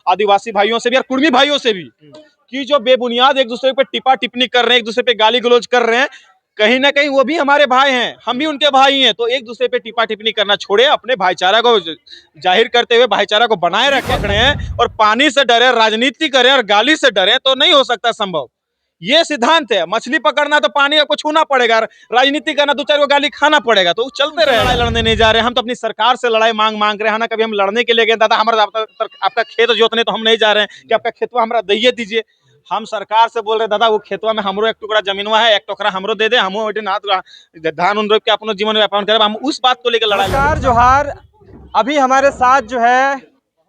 आदिवासी भाइयों से भी और कुर्मी भाइयों से भी, कि जो बेबुनियाद एक दूसरे पे टिपा टिप्पणी कर रहे हैं, एक दूसरे पे गाली गलौज कर रहे हैं। कहीं ना कहीं वो भी हमारे भाई हैं, हम भी उनके भाई हैं, तो एक दूसरे पे टिपा टिप्पणी करना छोड़े, अपने भाईचारा को जाहिर करते हुए भाईचारा को बनाए रखे हैं। और पानी से डरे, राजनीति करें और गाली से डरे तो नहीं हो सकता संभव। ये सिद्धांत है, मछली पकड़ना तो पानी आपको छूना पड़ेगा, राजनीति करना दो चार को गाली खाना पड़ेगा, तो चलते रहे। लड़ाई लड़ने नहीं जा रहे, हम तो अपनी सरकार से लड़ाई मांग रहे हैं ना। कभी हम लड़ने के लिए गए दादा हमारा आपका खेत जोतने तो हम नहीं जा रहे हैं कि आपका खेतवा हमारा दइए दीजिए। हम सरकार से बोल रहे दादा वो खेतवा में हमरो एक टुकड़ा जमीनवा है, एक टोकरा हमरो दे दे, हम धान उन रोप के अपना जीवन व्यापन करें। हम उस बात को लेकर लड़ाई। नमस्कार जोहार। अभी हमारे साथ जो है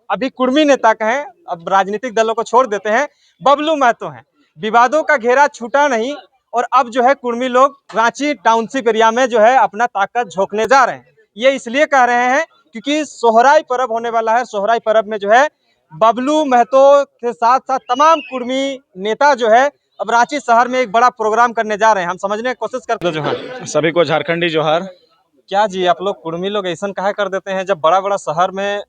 अभी कुर्मी नेता कहें, अब राजनीतिक दलों को छोड़ देते हैं, बबलू महतो हैं। विवादों का घेरा छूटा नहीं और अब जो है कुर्मी लोग रांची टाउनशिप एरिया में जो है अपना ताकत झोंकने जा रहे हैं। ये इसलिए कह रहे हैं क्योंकि सोहराई पर्व होने वाला है। सोहराई पर्व में जो है बबलू महतो के साथ साथ तमाम कुर्मी नेता जो है अब रांची शहर में एक बड़ा प्रोग्राम करने जा रहे हैं। हम समझने की कोशिश करते हैं। जोहार सभी को झारखंडी जोहार। क्या जी, आप लोग कुर्मी लोग ऐसा कहा कर देते हैं जब बड़ा बड़ा शहर में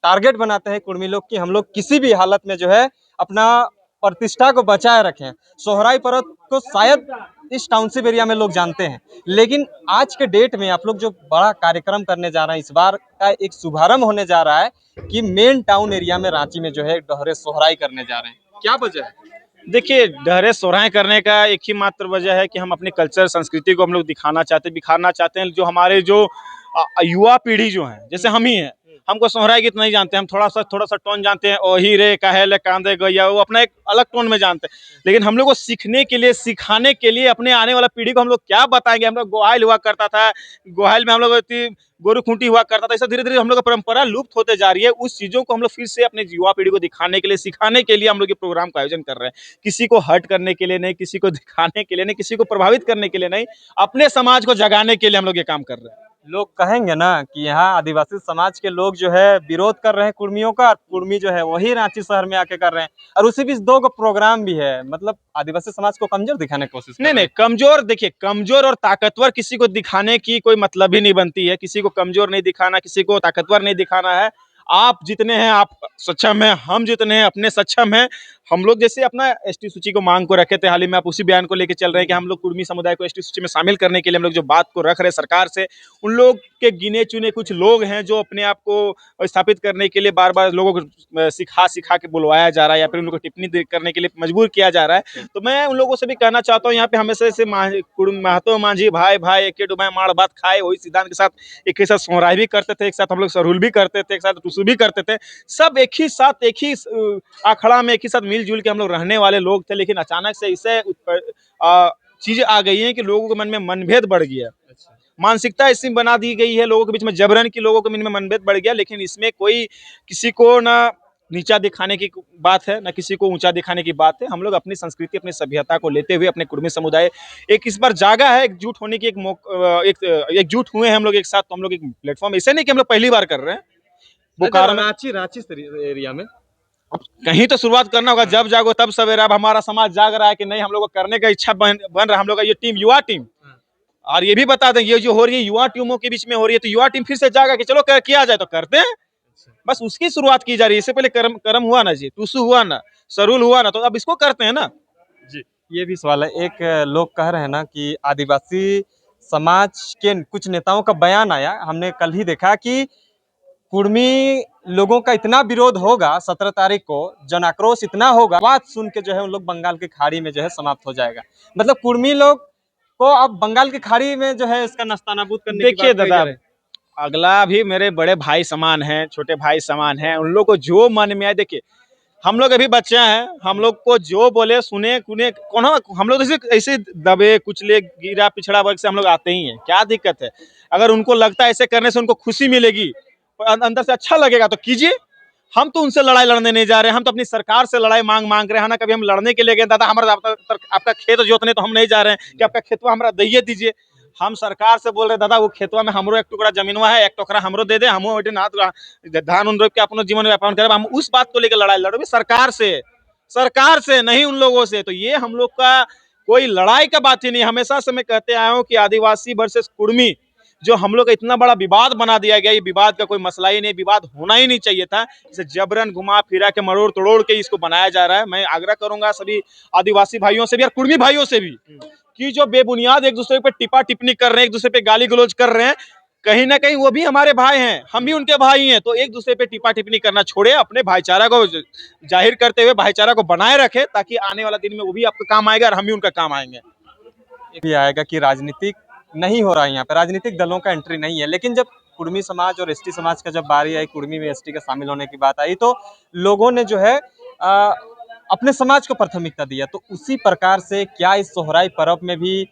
टारगेट बनाते हैं कुर्मी लोग कि हम लोग किसी भी हालत में जो है अपना प्रतिष्ठा को बचाए रखें। सोहराई पर्व को शायद इस टाउनशिप एरिया में लोग जानते हैं, लेकिन आज के डेट में आप लोग जो बड़ा कार्यक्रम करने जा रहे हैं, इस बार का एक शुभारंभ होने जा रहा है कि मेन टाउन एरिया में रांची में जो है डहरे सोहराई करने जा रहे हैं। क्या वजह है? देखिए, डहरे सोहराई करने का एक ही मात्र वजह है कि हम अपनी कल्चर संस्कृति को हम लोग दिखाना चाहते हैं। जो हमारे जो युवा पीढ़ी जो है, जैसे हम ही हैं, हमको सोहराई गीत नहीं जानते, हम थोड़ा सा टोन जानते हैं, ओही रे कहेले कांदे गैया, वो अपना एक अलग टोन में जानते हैं। लेकिन हम लोग को सीखने के लिए, सिखाने के लिए अपने आने वाला पीढ़ी को हम लोग क्या बताएंगे। हम लोग गोहाइल हुआ करता था, गोहाइल में हम लोग गोरु खूंटी हुआ करता था, ऐसा धीरे धीरे हम लोग का परंपरा लुप्त होते जा रही है। उस चीजों को हम लोग फिर से अपने युवा पीढ़ी को दिखाने के लिए, सिखाने के लिए हम लोग ये प्रोग्राम का आयोजन कर रहे हैं। किसी को हर्ट करने के लिए नहीं, किसी को दिखाने के लिए नहीं, किसी को प्रभावित करने के लिए नहीं, अपने समाज को जगाने के लिए हम लोग ये काम कर रहे हैं। लोग कहेंगे ना कि यहाँ आदिवासी समाज के लोग जो है विरोध कर रहे हैं कुर्मियों का, और कुर्मी जो है वही रांची शहर में आके कर रहे हैं, और उसी बीच दो प्रोग्राम भी है। मतलब आदिवासी समाज को कमजोर दिखाने की कोशिश नहीं, कमजोर, देखिए कमजोर और ताकतवर किसी को दिखाने की कोई मतलब ही नहीं बनती है। किसी को कमजोर नहीं दिखाना, किसी को ताकतवर नहीं दिखाना है। आप जितने हैं आप सक्षम हैं, हम जितने हैं अपने सक्षम हैं। हम लोग जैसे अपना एसटी सूची को मांग को रखे थे, हाल ही में आप उसी बयान को लेकर चल रहे हैं कि हम लोग कुर्मी समुदाय को एसटी सूची में शामिल करने के लिए हम लोग जो बात को रख रहे हैं सरकार से, उन लोग के गिने चुने कुछ लोग हैं जो अपने आप को स्थापित करने के लिए बार बार लोगों को सिखा के बुलवाया जा रहा है, या फिर उन लोगों को टिप्पणी करने के लिए मजबूर किया जा रहा है। तो मैं उन लोगों से भी कहना चाहता हूँ, यहाँ पे हमेशा से महतो मांझी भाई भाई एक डुबाए माड़ बात खाए, वही सिद्धांत के साथ एक ही साथ सोहराई भी करते थे, एक साथ हम लोग सरहुल भी करते थे, एक साथ टुसू भी करते थे। सब एक ही साथ, एक ही अखड़ा में एक ही साथ मिलजुल के हम लोग रहने वाले लोग थे। लेकिन अचानक से इसे चीजें आ गई हैं कि लोगों के मन में मनभेद बढ़ गया। मानसिकता ऐसी बना दी गई है लोगों के बीच में, जबरन की लोगों के मन में मनभेद बढ़ गया। लेकिन इसमें कोई किसी को ना नीचा दिखाने की बात है, ना किसी को ऊंचा दिखाने की बात है। हम लोग अपनी संस्कृति, अपनी सभ्यता को लेते हुए अपने कुर्मी समुदाय एक इस बार जागा है, एकजुट होने की एकजुट हुए हैं हम लोग एक साथ। तो हम लोग एक प्लेटफॉर्म, ऐसे नहीं कि हम लोग पहली बार कर रहे हैं। बोकारो में रांची एरिया में कहीं तो शुरुआत करना होगा। जब जागो तब सवेरा। अब हमारा समाज जाग रहा है कि नहीं, हम लोग को करने का इच्छा बन रहा है। हम लोग का ये टीम, युवा टीम, और ये भी बता दें, ये जो हो रही है युवा टीमों के बीच में हो रही है, तो युवा टीम फिर से जागा कि चलो किया जाए तो करते हैं। बस उसकी शुरुआत की जा रही है। इससे पहले करम हुआ ना जी, टूसू हुआ ना, सरूल हुआ ना, तो अब इसको करते हैं ना जी। ये भी सवाल है। एक लोग कह रहे हैं ना कि आदिवासी समाज के कुछ नेताओं का बयान आया, हमने कल ही देखा कि कुर्मी लोगों का इतना विरोध होगा 17 तारीख को, जन आक्रोश इतना होगा, बात सुन के जो है उन लोग बंगाल की खाड़ी में जो है समाप्त हो जाएगा। मतलब कुर्मी लोग को अब बंगाल की खाड़ी में जो है इसका नस्तानाबूद करने की देखिए बात कही जा दादा, रही है। अगला भी मेरे बड़े भाई समान हैं, छोटे भाई समान हैं। उन लोग को जो मन में आए, देखिए हम लोग अभी बच्चे हैं, हम लोग को जो बोले सुने कुने कौन, हम लोग ऐसे दबे कुचले गिरा पिछड़ा वर्ग से हम लोग आते ही हैं। क्या दिक्कत है? अगर उनको लगता है ऐसे करने से उनको खुशी मिलेगी, अंदर से अच्छा लगेगा, तो कीजिए। हम तो उनसे लड़ाई लड़ने नहीं जा रहे हैं, हम तो अपनी सरकार से लड़ाई मांग रहे हैं ना। कभी हम लड़ने के लिए गए दादा हमारा आपका खेत जोतने तो हम नहीं जा रहे हैं कि आपका खेतवा हमारा दइए दीजिए। हम सरकार से बोल रहे दादा वो खेतवा में हमरो एक टुकड़ा जमीनवा है, एक टोकरा हमरो दे दे, हम धान उन रोप के अपना जीवन व्यापन करें। हम उस बात को लेकर लड़ाई लड़ोगे सरकार से नहीं उन लोगों से। तो ये हम लोग का कोई लड़ाई का बात ही नहीं। हमेशा से मैं कहते आया हूँ कि आदिवासी वर्सेस कुर्मी, जो हम लोग का इतना बड़ा विवाद बना दिया गया, ये विवाद का कोई मसला ही नहीं, विवाद होना ही नहीं चाहिए था। इसे जबरन घुमा फिरा के मरोड़ तोड़ के इसको बनाया जा रहा है। मैं आग्रह करूंगा सभी आदिवासी भाइयों से भी और कुर्मी भाइयों से भी कि जो बेबुनियाद एक दूसरे पे टिप्पा टिप्पणी कर रहे हैं, एक दूसरे पे गाली गलौज कर रहे हैं, कहीं ना कहीं वो भी हमारे भाई हैं, हम भी उनके भाई हैं। तो एक दूसरे पे टिप्पा टिप्पणी करना छोड़े, अपने भाईचारा को जाहिर करते हुए भाईचारा को बनाए रखे, ताकि आने वाला दिन में वो भी आपका काम आएगा और हम भी उनका काम आएंगे। ये भी आएगा कि राजनीतिक नहीं हो रहा है यहाँ पे, राजनीतिक दलों का एंट्री नहीं है। लेकिन जब कुर्मी समाज और एसटी समाज का जब बारी आई, कुर्मी में एसटी के शामिल होने की बात आई, तो लोगों ने जो है अपने समाज को प्राथमिकता दिया। तो उसी प्रकार से क्या इस सोहराई पर्व में भी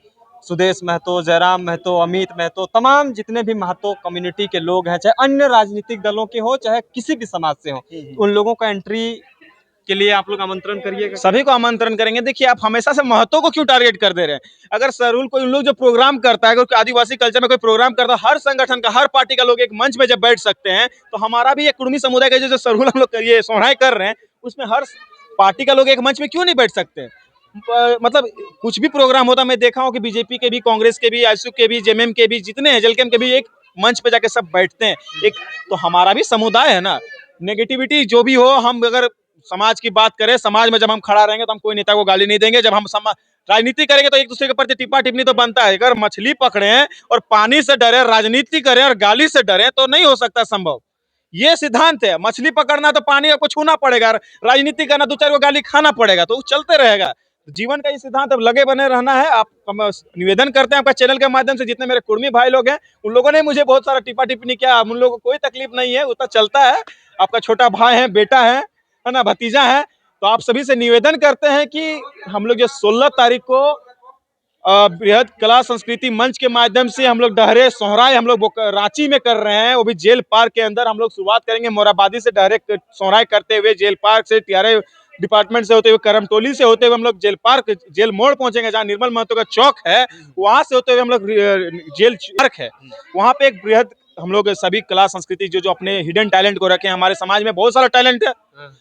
सुदेश महतो, जयराम महतो, अमित महतो, तमाम जितने भी महतो कम्युनिटी के लोग हैं, चाहे अन्य राजनीतिक दलों के हो, चाहे किसी भी समाज से हो, उन लोगों का एंट्री के लिए आप लोग आमंत्रण करिएगा? सभी को आमंत्रण करेंगे। देखिए, आप हमेशा से महतो को क्यों टारगेट कर दे रहे हैं? अगर सरूल को उन लोग जो प्रोग्राम करता है, अगर आदिवासी कल्चर में कोई प्रोग्राम करता है, हर संगठन का, हर पार्टी का लोग एक मंच में जब बैठ सकते हैं, तो हमारा भी एक कुर्मी समुदाय का जो सरूल हम लोग ये सोहराय कर रहे हैं, उसमें हर पार्टी का लोग एक मंच में क्यों नहीं बैठ सकते? मतलब कुछ भी प्रोग्राम होता, मैं देखा हूँ कि बीजेपी के भी, कांग्रेस के भी, आईएसयू के भी, जेएमएम के भी, जितने हैं जेलकेम के भी, एक मंच पे जाके सब बैठते हैं। एक तो हमारा भी समुदाय है ना। नेगेटिविटी जो भी हो, हम अगर समाज की बात करें, समाज में जब हम खड़ा रहेंगे तो हम कोई नेता को गाली नहीं देंगे। जब हम राजनीति करेंगे तो एक दूसरे के प्रति टिप्पा टिप्पणी तो बनता है। अगर मछली पकड़े हैं और पानी से डरे, राजनीति करें और गाली से डरे, तो नहीं हो सकता संभव। ये सिद्धांत है। मछली पकड़ना तो पानी को छूना पड़ेगा, राजनीति करना दो चार को गाली खाना पड़ेगा, तो चलते रहेगा। जीवन का ये सिद्धांत, अब लगे बने रहना है। आप निवेदन करते हैं आपका चैनल के माध्यम से, जितने मेरे कुर्मी भाई लोग हैं, उन लोगों ने मुझे बहुत सारा टिप्पा टिप्पणी किया, उन लोगों को कोई तकलीफ नहीं है, उतना चलता है। आपका छोटा भाई है, बेटा है ना, भतीजा है। तो आप सभी से निवेदन करते हैं कि हम लोग जो 16 तारीख को बृहद कला संस्कृति मंच के माध्यम से हम लोग डहरे सोहराय हम लोग रांची में कर रहे हैं, वो भी जेल पार्क के अंदर। हम लोग शुरुआत करेंगे मोराबादी से, डहरे सोहराय करते हुए जेल पार्क से, टीआरए डिपार्टमेंट से होते हुए, करमटोली से होते हुए हम लोग जेल पार्क, जेल मोड़ पहुंचेंगे, जहाँ निर्मल महतो का चौक है, वहां से होते हुए हम लोग जेल पार्क है, वहां पे एक बृहद हम लोग सभी कला संस्कृति जो अपने हिडन टैलेंट को रखे हैं। हमारे समाज में बहुत सारा टैलेंट है,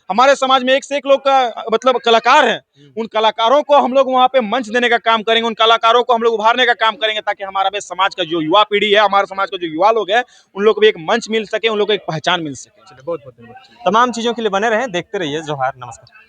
हमारे समाज में एक से एक लोग का मतलब कलाकार हैं। उन कलाकारों को हम लोग वहां पे मंच देने का काम करेंगे, उन कलाकारों को हम लोग उभारने का काम करेंगे, ताकि हमारा भी समाज का जो युवा पीढ़ी है, हमारे समाज का जो युवा लोग हैं, उन लोग को भी एक मंच मिल सके, उन लोग को एक पहचान मिल सके। बहुत बहुत धन्यवाद। तमाम चीजों के लिए बने रहें, देखते रहिए जोहार। नमस्कार।